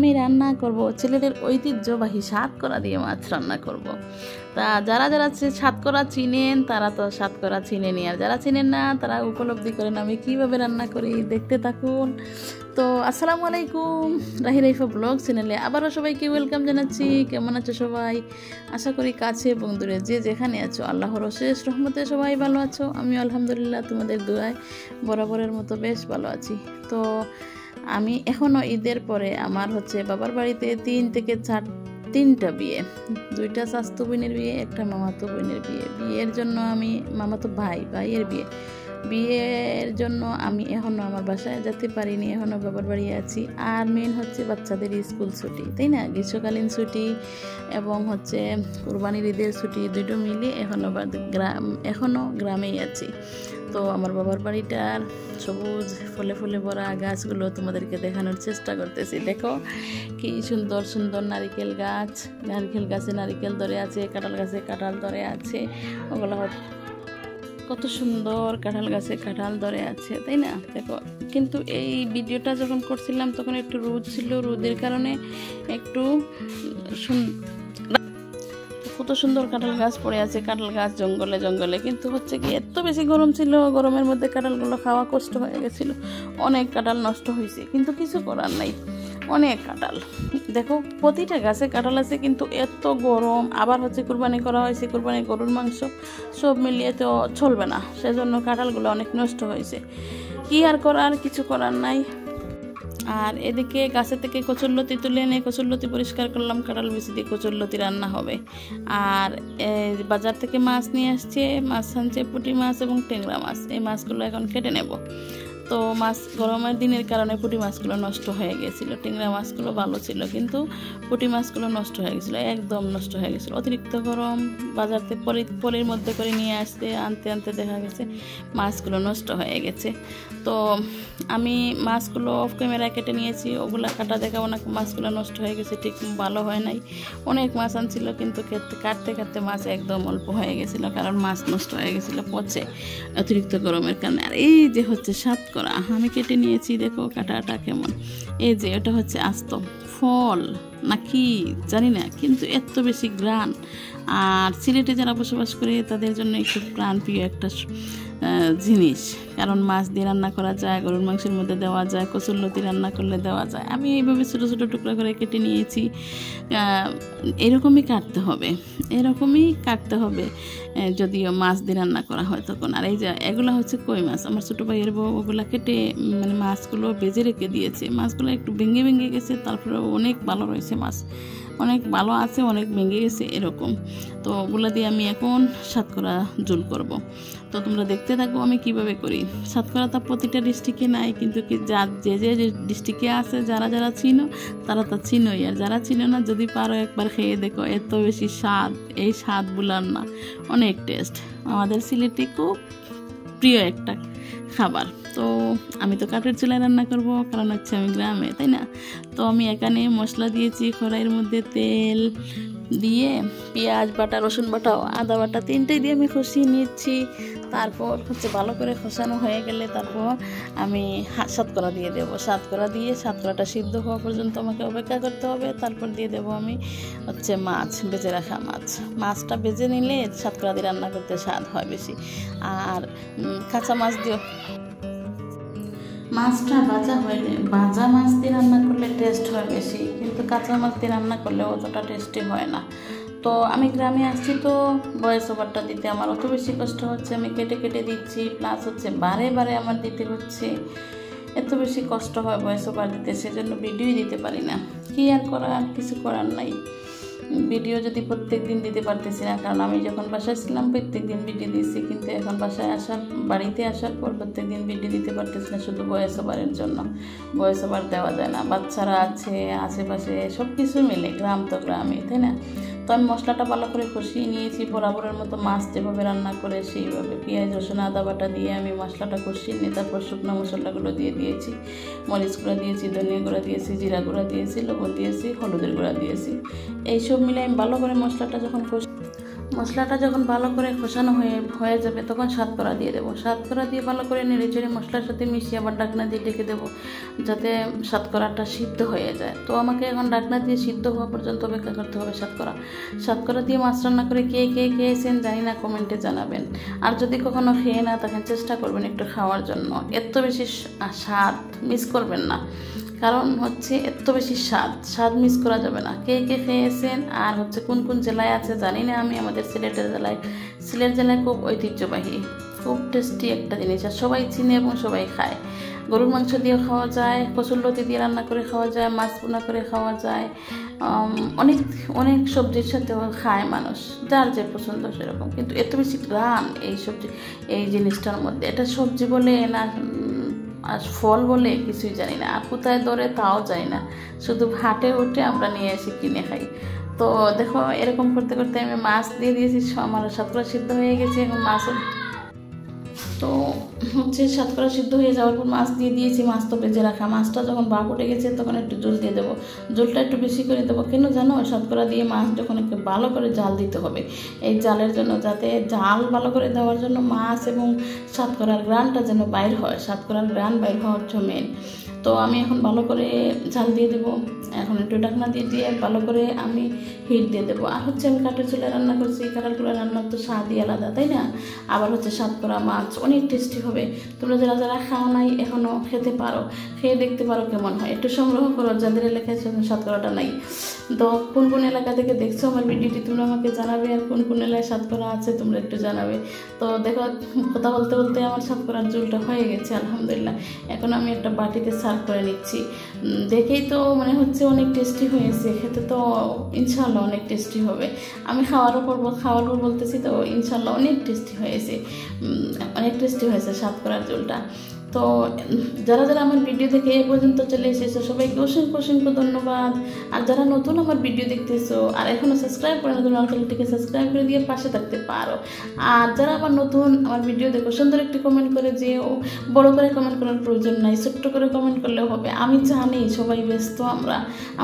আমি রান্না করব ছেলেদের ঐতিহ্যবাহী সাতকরা দিয়ে মাছ রান্না করব। তা যারা যারা সাতকরা চিনেন তারা তো সাতকরা চিনেনি, আর যারা চিনেন না তারা উপলব্ধি করেন আমি কিভাবে রান্না করি, দেখতে থাকুন। তো আসসালামু আলাইকুম, রাহি রাইফা ব্লগ চ্যানেলে আবারও সবাইকে ওয়েলকাম জানাচ্ছি। কেমন আছো সবাই? আশা করি কাছে এবং দূরে যে যেখানে আছো আল্লাহর অশেষ রহমতে সবাই ভালো আছো। আমি আলহামদুলিল্লাহ তোমাদের দোয়ায় বরাবরের মতো বেশ ভালো আছি। তো আমি এখনও ঈদের পরে আমার বাবার বাড়িতে 3 থেকে 4টা বিয়ে, 2টা চাচাতো বোনের বিয়ে, একটা মামাতো বোনের বিয়ে। বিয়ের জন্য আমি মামাতো ভাইয়ের বিয়ের জন্য আমি এখনও আমার বাসায় যেতে পারিনি, এখনও বাবার বাড়ি আছি। আর মেন বাচ্চাদের স্কুল ছুটি, তাই না, গ্রীষ্মকালীন ছুটি এবং কুরবানির ঈদের ছুটি, দুটো মিলে এখনও গ্রামেই আছি। তো আমার বাবার বাড়িটার সবুজ ফলে ফলে ভরা গাছগুলো তোমাদেরকে দেখানোর চেষ্টা করতেছি। দেখো কি সুন্দর সুন্দর নারিকেল গাছে নারিকেল ধরে আছে, কাঁঠাল গাছে কাঁঠাল ধরে আছে, ওগুলো কত সুন্দর কাঁঠাল গাছে কাঁঠাল ধরে আছে, তাই না? দেখো, কিন্তু এই ভিডিওটা যখন করছিলাম তখন একটু রোদ ছিল, রোদের কারণে একটু কত সুন্দর কাঁঠাল গাছ পড়ে আছে, কাঁঠাল গাছ জঙ্গলে জঙ্গলে। কিন্তু কি এত বেশি গরম ছিল, গরমের মধ্যে কাঁঠালগুলো খাওয়া কষ্ট হয়ে গেছিল, অনেক কাঁঠাল নষ্ট হয়েছে, কিন্তু কিছু করার নাই, অনেক কাঁঠাল। দেখো প্রতিটা গাছে কাঁঠাল আছে, কিন্তু এত গরম। আবার কুরবানি করা হয়েছে, কুরবানি গরুর মাংস, সব মিলিয়ে তো চলবে না, সেজন্য কাঁঠালগুলো অনেক নষ্ট হয়েছে। কি আর করার, কিছু করার নাই। আর এদিকে গাছে থেকে কচুরলতি তুলে এনে কচুরলতি পরিষ্কার করলাম, কাঁঠাল বিচি দিয়ে কচুরলতি রান্না হবে। আর বাজার থেকে মাছ নিয়ে আসছে, মাছ আনছে পুঁটি মাছ এবং ট্যাংরা মাছ। এই মাছগুলো এখন কেটে নেব। তো মাছ গরমের দিনের কারণে পুঁটি মাছগুলো নষ্ট হয়ে গেছিল, ট্যাংরা মাছগুলো ভালো ছিল, কিন্তু পুঁটি মাছগুলো নষ্ট হয়ে গেছিলো, একদম নষ্ট হয়ে গেছিলো। অতিরিক্ত গরম, বাজার থেকে পলির মধ্যে করে নিয়ে আনতে আনতে দেখা গেছে মাছগুলো নষ্ট হয়ে গেছে। তো আমি মাছগুলো অফ ক্যামেরায় কেটে নিয়েছি, ওগুলো কাটা দেখাবো না। মাছগুলো নষ্ট হয়ে গেছে, ঠিক ভালো হয় নাই। অনেক মাছ আনছিল, কিন্তু কাটতে কাটতে মাছ একদম অল্প হয়ে গেছিলো, কারণ মাছ নষ্ট হয়ে গেছিলো পচে, অতিরিক্ত গরমের কারণে। আর এই যে সাতকরা আমি কেটে নিয়েছি, দেখো কাটাটা কেমন। এই যে এটা আস্ত ফল নাকি জানি না, কিন্তু এত বেশি গ্রান। আর সিলেটে যারা বসবাস করে তাদের জন্য একটু প্রাণপ্রিয় একটা জিনিস, কারণ মাছ দিয়ে রান্না করা যায়, গরুর মাংসের মধ্যে দেওয়া যায়, কচুরলতি রান্না করলে দেওয়া যায়। আমি এইভাবে ছোটো ছোটো টুকরা করে কেটে নিয়েছি। এরকমই কাটতে হবে যদিও মাছ দিয়ে রান্না করা হয় তখন। আর এই যে এগুলো কই মাছ, আমার ছোটো ভাইয়ের বউ ওগুলো কেটে মাছগুলো বেজে রেখে দিয়েছে। মাছগুলো একটু ভেঙে ভেঙে গেছে, তারপরে অনেক ভালো রয়েছে মাছ, অনেক ভালো আছে, অনেক ভেঙে গেছে এরকম। তো ওগুলো দিয়ে আমি এখন সাতকরা ঝোল করব। তো তোমরা দেখতে থাকো আমি কিভাবে করি। সাতকরা তা প্রতিটা ডিস্ট্রিক্টে নাই, কিন্তু যে ডিস্ট্রিক্টে আছে, যারা যারা চিনো তারা তা চিনোই। আর যারা চিনো না, যদি পারো একবার খেয়ে দেখো, এত বেশি স্বাদ, এই স্বাদ বুলার না, অনেক টেস্ট। আমাদের সিলেটে খুব প্রিয় একটা খাবার। তো আমি তো কাঠের চুলায় রান্না করব, কারণ আমি গ্রামে, তাই না? তো আমি এখানে মশলা দিয়েছি, কড়াইয়ের মধ্যে তেল দিয়ে পেঁয়াজ বাটা, রসুন বাটা, আদা বাটা, 3টাই দিয়ে আমি কষিয়ে নিচ্ছি। তারপর ভালো করে কষানো হয়ে গেলে তারপর আমি সাতকরা দিয়ে দেবো। সাতকরাটা সিদ্ধ হওয়া পর্যন্ত আমাকে অপেক্ষা করতে হবে। তারপর দিয়ে দেবো আমি মাছ, বেজে রাখা মাছটা বেজে নিলে সাতকরা দিয়ে রান্না করতে স্বাদ হয় বেশি। আর কাঁচা মাছ দিও, মাছটা ভাজা মাছ দিয়ে রান্না করলে টেস্ট হয় বেশি, কিন্তু কাঁচা মাছ দিয়ে রান্না করলে অতটা টেস্টি হয় না। তো আমি গ্রামে আসছি, তো ভয়েস ওভারটা দিতে আমার অত বেশি কষ্ট হচ্ছে, আমি কেটে কেটে দিচ্ছি, প্লাস বারে বারে আমার দিতে হচ্ছে, এত বেশি কষ্ট হয় ভয়েস ওভার দিতে, সেজন্য ভিডিওই দিতে পারি না। কি আর করার, কিছু করার নাই। ভিডিও যদি প্রত্যেক দিন দিতে পারতেছি না, কারণ আমি যখন বাসায় ছিলাম প্রত্যেক দিন ভিডিও দিয়েছি, কিন্তু এখন বাড়িতে আসার পর প্রত্যেক দিন ভিডিও দিতে পারতেছি না, শুধু ভয়েস ওভারের জন্য। ভয়েস ওভার দেওয়া যায় না, বাচ্চারা আছে আশেপাশে, সব কিছু মিলে, গ্রাম তো গ্রামে, তাই না? তো আমি মশলাটা ভালো করে কষিয়ে নিয়েছি, বরাবরের মতো মাছ যেভাবে রান্না করে সেইভাবে পেঁয়াজ রসুন আদা বাটা দিয়ে আমি মশলাটা কষিয়ে নিয়ে তারপর শুকনো মশলাগুলো দিয়ে দিয়েছি। মরিচ গুঁড়া দিয়েছি, ধনিয়া গুঁড়া দিয়েছি, জিরা গুঁড়া দিয়েছি, লবণ দিয়েছি, হলুদের গুঁড়া দিয়েছি। এইসব মিলে আমি ভালো করে মশলাটা যখন মশলাটা যখন ভালো করে কষানো হয়ে যাবে তখন শতকরা দিয়ে দেবো। শতকরা দিয়ে ভালো করে নেড়ে চেড়ে মশলার সাথে মিশিয়ে আবার ডাকনা দিয়ে ঢেকে দেবো যাতে শতকরাটা সিদ্ধ হয়ে যায়। তো আমাকে এখন ডাকনা দিয়ে সিদ্ধ হওয়া পর্যন্ত অপেক্ষা করতে হবে। শতকরা দিয়ে মাছ রান্না করে কে খেয়েছেন জানি না, কমেন্টে জানাবেন। আর যদি কখনো খেয়ে না থাকেন চেষ্টা করবেন একটু খাওয়ার জন্য। এত বেশি স্বাদ মিস করবেন না, কারণ হচ্ছে এত বেশি স্বাদ মিস করা যাবে না। কে খেয়েছেন আর হচ্ছে কোন কোন জেলায় আছে জানি না আমি। আমাদের সিলেট জেলায় খুব ঐতিহ্যবাহী, খুব টেস্টি একটা জিনিস, আর সবাই চিনে এবং সবাই খায়। গরুর মাংস দিয়েও খাওয়া যায়, কচুরলতি দিয়ে রান্না করে খাওয়া যায়, মাছ ভুনা করে খাওয়া যায়, অনেক সবজির সাথেও খায় মানুষ, যার যে পছন্দ সেরকম। কিন্তু এত বেশি গ্রাম এই জিনিসটার মধ্যে, এটা সবজি বলে না আর ফল বলে কিছুই জানি না, আর কোথায় ধরে তাও জানি না, শুধু হাটে উঠে আমরা নিয়ে এসে কিনে খাই। তো দেখো এরকম করতে করতে আমি মাছ দিয়ে দিয়েছি, আমার শতকরা সিদ্ধ হয়ে গেছে। এখন মাছ তো হচ্ছে শতকরা সিদ্ধ হয়ে যাওয়ার পর মাছ দিয়ে দিয়েছি। মাছ তো ভেজে রাখা, মাছটা যখন ভাপ উঠে গেছে তখন একটু জল দিয়ে দেবো। জলটা একটু বেশি করে দেবো, কেন জানো? শতকরা দিয়ে মাছ যখন একটু ভালো করে জাল দিতে হবে, এই জালের জন্য, যাতে জাল ভালো করে দেওয়ার জন্য মাছ এবং শতকরার গ্রানটা যেন বাইর হয়, শতকরার গ্রান বাইর হওয়ার জন্য মেন। তো আমি এখন ভালো করে ঝাল দিয়ে দেবো। এখন একটু ঢাকনা দিয়ে ভালো করে আমি হিট দিয়ে দেবো। আর হচ্ছে আমি কাঠের চুলায় রান্না করছি, কাঠের চুলায় রান্নার তো স্বাদই আলাদা, তাই না? আবার হচ্ছে শতকরা মাছ অনেক টেস্টি হবে। তোমরা যারা খাও নাই এখনও খেতে পারো, খেয়ে দেখতে পারো কেমন হয়। একটু সংগ্রহ করো যাদের এলাকায় শতকরাটা নাই। তো কোন কোন এলাকা থেকে দেখছো আমার ভিডিওটি তোমরা আমাকে জানাবে, আর কোন কোন এলাকায় শতকরা আছে তোমরা একটু জানাবে। তো দেখো কথা বলতে বলতে আমার শতকরার ঝোলটা হয়ে গেছে আলহামদুলিল্লাহ। এখন আমি একটা বাটিতে সার্ভ করে নিচ্ছি। দেখেই তো মনে হচ্ছে অনেক টেস্টি হয়েছে, খেতে তো ইনশাল্লাহ অনেক টেস্টি হবে। আমি খাওয়ার পর বলতেছি তো ইনশাল্লাহ অনেক টেস্টি হয়েছে, শতকরার ঝোলটা। তো যারা আমার ভিডিও দেখে এ পর্যন্ত চলে এসেছো সবাইকে অসংখ্য ধন্যবাদ। আর যারা নতুন আমার ভিডিও দেখতেছো আর এখনও সাবস্ক্রাইব করে নতুন চ্যানেলটিকে সাবস্ক্রাইব করে দিয়ে পাশে থাকতে পারো। আর যারা আমার ভিডিও দেখো সুন্দর একটি কমেন্ট করে যেও, বড় করে কমেন্ট করার প্রয়োজন নাই, ছোট্ট করে কমেন্ট করলেও হবে। আমি জানি সবাই ব্যস্ত,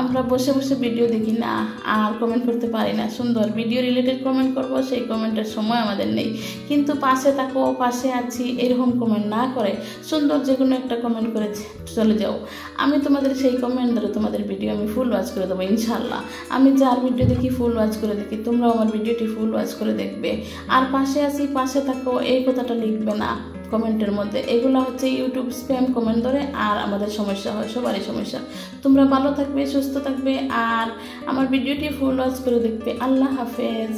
আমরা বসে ভিডিও দেখি না আর কমেন্ট করতে পারি না। সুন্দর ভিডিও রিলেটেড কমেন্ট করবো, সেই কমেন্টের সময় আমাদের নেই। কিন্তু পাশে থাকো, পাশে আছি এরকম কমেন্ট না করে সুন্দর যে কোনো একটা কমেন্ট করে চলে যাও। আমি তোমাদের সেই কমেন্ট ধরে তোমাদের ভিডিও আমি ফুল ওয়াচ করে দেবো ইনশাল্লাহ। আমি যার ভিডিও দেখি ফুল ওয়াচ করে দেখি, তোমরাও আমার ভিডিওটি ফুল ওয়াচ করে দেখবে। আর পাশে আছি, পাশে থাকো এই কথাটা লিখবে না কমেন্টের মধ্যে। এগুলো হচ্ছে ইউটিউব স্প্যাম কমেন্ট ধরে, আর আমাদের সমস্যা হয়, সবারই সমস্যা। তোমরা ভালো থাকবে, সুস্থ থাকবে, আর আমার ভিডিওটি ফুল ওয়াচ করে দেখবে। আল্লাহ হাফেজ।